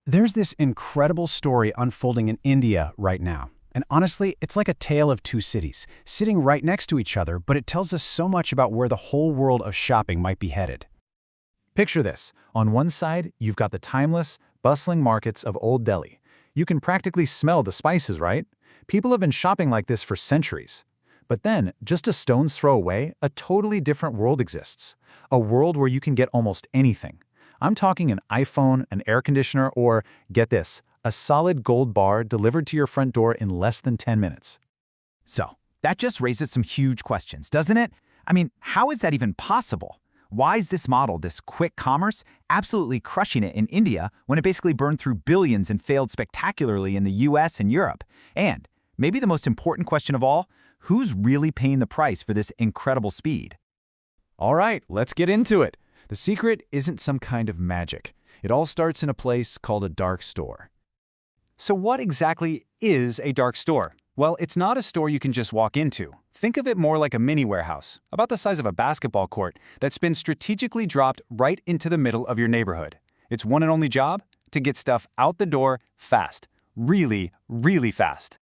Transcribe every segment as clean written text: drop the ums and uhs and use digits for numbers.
There's this incredible story unfolding in India right now. And honestly, it's like a tale of two cities, sitting right next to each other, but it tells us so much about where the whole world of shopping might be headed. Picture this. On one side, you've got the timeless, bustling markets of Old Delhi. You can practically smell the spices, right? People have been shopping like this for centuries. But then, just a stone's throw away, a totally different world exists. A world where you can get almost anything. I'm talking an iPhone, an air conditioner, or, get this, a solid gold bar delivered to your front door in less than 10 minutes. So, that just raises some huge questions, doesn't it? I mean, how is that even possible? Why is this model, this quick commerce, absolutely crushing it in India when it basically burned through billions and failed spectacularly in the US and Europe? And, maybe the most important question of all, who's really paying the price for this incredible speed? All right, let's get into it. The secret isn't some kind of magic. It all starts in a place called a dark store. So what exactly is a dark store? Well, it's not a store you can just walk into. Think of it more like a mini warehouse, about the size of a basketball court, that's been strategically dropped right into the middle of your neighborhood. Its one and only job? To get stuff out the door fast. Really, really fast.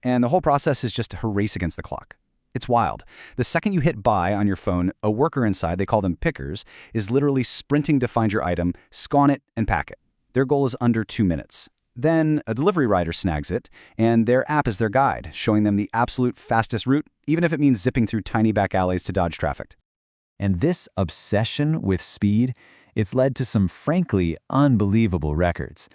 And the whole process is just a race against the clock. It's wild. The second you hit buy on your phone, a worker inside, they call them pickers, is literally sprinting to find your item, scan it, and pack it. Their goal is under 2 minutes. Then a delivery rider snags it, and their app is their guide, showing them the absolute fastest route, even if it means zipping through tiny back alleys to dodge traffic. And this obsession with speed, it's led to some frankly unbelievable records.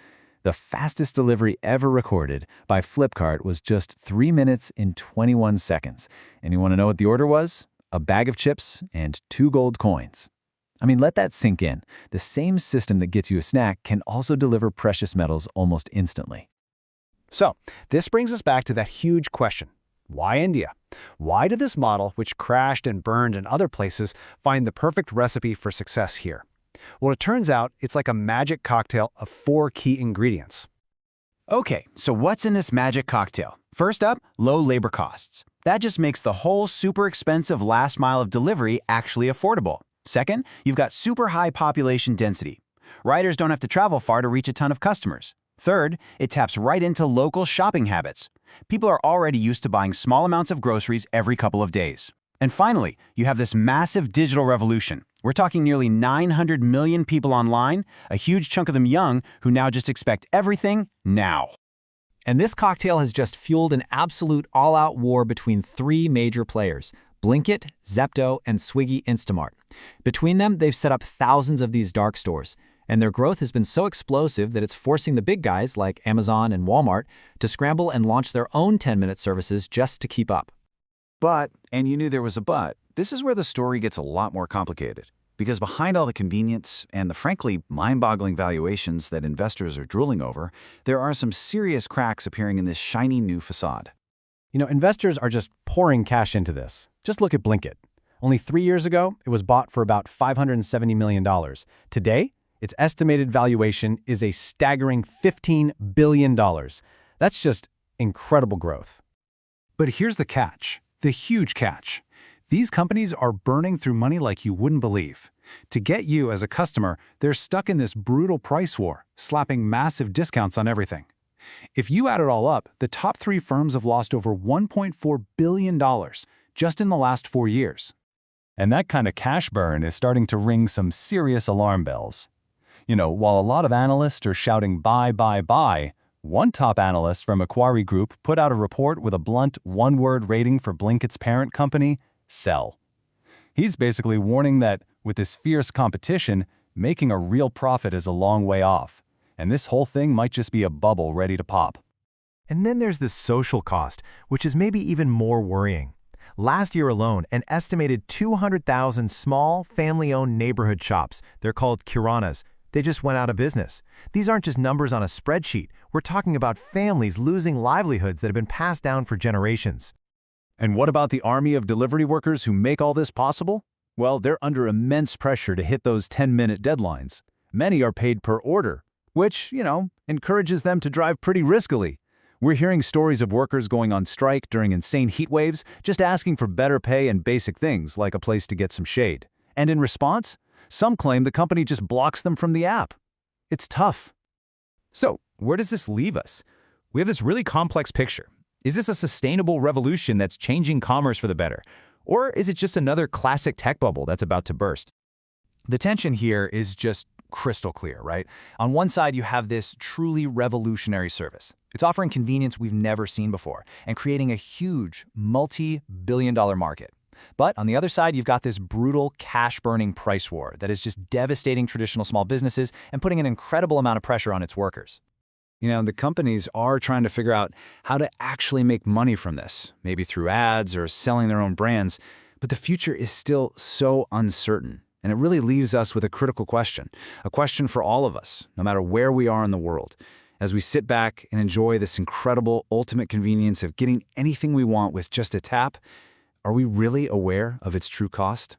The fastest delivery ever recorded by Flipkart was just 3 minutes and 21 seconds. And you want to know what the order was? A bag of chips and 2 gold coins. I mean, let that sink in. The same system that gets you a snack can also deliver precious metals almost instantly. So, this brings us back to that huge question. Why India? Why did this model, which crashed and burned in other places, find the perfect recipe for success here? Well, it turns out it's like a magic cocktail of 4 key ingredients. Okay, so what's in this magic cocktail? First up, low labor costs. That just makes the whole super expensive last mile of delivery actually affordable. Second, you've got super high population density. Riders don't have to travel far to reach a ton of customers. Third, it taps right into local shopping habits. People are already used to buying small amounts of groceries every couple of days. And finally, you have this massive digital revolution. We're talking nearly 900 million people online, a huge chunk of them young, who now just expect everything now. And this cocktail has just fueled an absolute all-out war between 3 major players: Blinkit, Zepto, and Swiggy Instamart. Between them, they've set up thousands of these dark stores, and their growth has been so explosive that it's forcing the big guys like Amazon and Walmart to scramble and launch their own 10-minute services just to keep up. But, and you knew there was a but, this is where the story gets a lot more complicated. Because behind all the convenience and the frankly mind-boggling valuations that investors are drooling over, there are some serious cracks appearing in this shiny new facade. You know, investors are just pouring cash into this. Just look at Blinkit. Only 3 years ago, it was bought for about $570 million. Today, its estimated valuation is a staggering $15 billion. That's just incredible growth. But here's the catch, the huge catch. These companies are burning through money like you wouldn't believe. To get you as a customer, they're stuck in this brutal price war, slapping massive discounts on everything. If you add it all up, the top 3 firms have lost over $1.4 billion just in the last 4 years. And that kind of cash burn is starting to ring some serious alarm bells. You know, while a lot of analysts are shouting buy, buy, buy, one top analyst from Macquarie Group put out a report with a blunt one-word rating for Blinkit's parent company, sell. He's basically warning that, with this fierce competition, making a real profit is a long way off, and this whole thing might just be a bubble ready to pop. And then there's the social cost, which is maybe even more worrying. Last year alone, an estimated 200,000 small, family-owned neighborhood shops, they're called kiranas, they just went out of business. These aren't just numbers on a spreadsheet. We're talking about families losing livelihoods that have been passed down for generations. And what about the army of delivery workers who make all this possible? Well, they're under immense pressure to hit those 10-minute deadlines. Many are paid per order, which, encourages them to drive pretty riskily. We're hearing stories of workers going on strike during insane heat waves, just asking for better pay and basic things like a place to get some shade. And in response, some claim the company just blocks them from the app. It's tough. So, where does this leave us? We have this really complex picture. Is this a sustainable revolution that's changing commerce for the better? Or is it just another classic tech bubble that's about to burst? The tension here is just crystal clear, right? On one side, you have this truly revolutionary service. It's offering convenience we've never seen before and creating a huge, multi-billion-dollar market. But on the other side, you've got this brutal, cash-burning price war that is just devastating traditional small businesses and putting an incredible amount of pressure on its workers. You know, the companies are trying to figure out how to actually make money from this, maybe through ads or selling their own brands, but the future is still so uncertain. And it really leaves us with a critical question, a question for all of us, no matter where we are in the world. As we sit back and enjoy this incredible ultimate convenience of getting anything we want with just a tap, are we really aware of its true cost?